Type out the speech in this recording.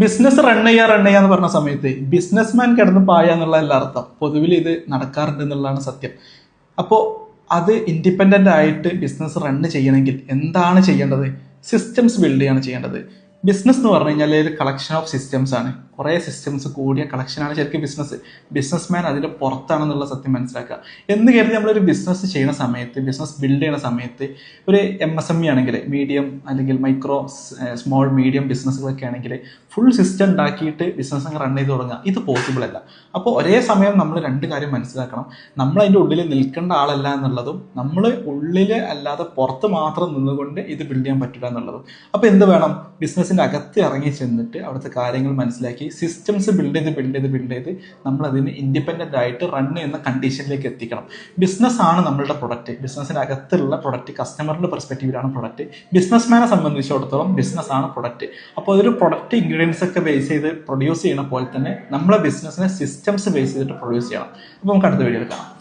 Business run ചെയ്യാന്ന് പറഞ്ഞ സമയത്ത് ബിസിനസ്മാൻ കിടന്ന് പായ എന്നുള്ളതല്ല അർത്ഥം. പൊതുവിൽ ഇത് നടക്കാറുണ്ട് എന്നുള്ളതാണ് സത്യം. അപ്പോൾ അത് ഇൻഡിപെൻഡന്റ് ആയിട്ട് ബിസിനസ് റണ്ണ് ചെയ്യണമെങ്കിൽ എന്താണ് ചെയ്യേണ്ടത്? സിസ്റ്റംസ് ബിൽഡ് ചെയ്യാണ് ചെയ്യേണ്ടത്. ബിസിനസ് എന്ന് പറഞ്ഞു കഴിഞ്ഞാൽ ഒരു കളക്ഷൻ ഓഫ് സിസ്റ്റംസ് ആണ്. കുറേ സിസ്റ്റംസ് കൂടിയ കളക്ഷനാണ് ശരിക്കും ബിസിനസ്. ബിസിനസ്മാൻ അതിന്റെ പുറത്താണെന്നുള്ള സത്യം മനസ്സിലാക്കുക. എന്ന് കരുതി നമ്മളൊരു ബിസിനസ് ചെയ്യുന്ന സമയത്ത്, ബിസിനസ് ബിൽഡ് ചെയ്യുന്ന സമയത്ത് ഒരു MSME ആണെങ്കിൽ, മീഡിയം അല്ലെങ്കിൽ മൈക്രോ സ്മോൾ മീഡിയം ബിസിനസ്സുകളൊക്കെ ആണെങ്കിൽ ഫുൾ സിസ്റ്റം ഉണ്ടാക്കിയിട്ട് ബിസിനസ് അങ്ങ് റൺ ചെയ്ത് തുടങ്ങുക, ഇത് പോസിബിൾ അല്ല. അപ്പോൾ ഒരേ സമയം നമ്മൾ രണ്ട് കാര്യം മനസ്സിലാക്കണം. നമ്മൾ അതിൻ്റെ ഉള്ളിൽ നിൽക്കേണ്ട ആളല്ല എന്നുള്ളതും, നമ്മൾ ഉള്ളിൽ അല്ലാതെ പുറത്ത് മാത്രം നിന്നുകൊണ്ട് ഇത് ബിൽഡ് ചെയ്യാൻ പറ്റില്ല എന്നുള്ളതും. അപ്പോൾ എന്ത് വേണം? ബിസിനസ്സിൻ്റെ അകത്ത് ഇറങ്ങി ചെന്നിട്ട് അവിടുത്തെ കാര്യങ്ങൾ മനസ്സിലാക്കി സിസ്റ്റംസ് ബിൽഡ് ചെയ്ത് നമ്മൾ അതിന് ഇൻഡിപെൻഡൻ്റ് ആയിട്ട് റൺ ചെയ്യുന്ന കണ്ടീഷനിലേക്ക് എത്തിക്കണം. ബിസിനസ് ആണ് നമ്മളുടെ പ്രൊഡക്റ്റ്. ബിസിനസ്സിൻ്റെ അകത്തുള്ള പ്രൊഡക്റ്റ്, കസ്റ്റമറിൻ്റെ പെർസ്പെക്റ്റീവിലാണ് പ്രൊഡക്റ്റ്. ബിസിനസ്മാനെ സംബന്ധിച്ചിടത്തോളം ബിസിനസ് ആണ് പ്രൊഡക്റ്റ്. അപ്പോൾ അതൊരു പ്രൊഡക്റ്റ് ഇൻഗ്രീഡിയൻസ് ഒക്കെ ബേസ് ചെയ്ത് പ്രൊഡ്യൂസ് ചെയ്യണ പോലെ തന്നെ നമ്മളെ ബിസിനസ്സിനെ സിസ്റ്റംസ് ബേസ് ചെയ്തിട്ട് പ്രൊഡ്യൂസ് ചെയ്യണം. അപ്പോൾ നമുക്ക് അടുത്ത വീഡിയോയിൽ കാണാം.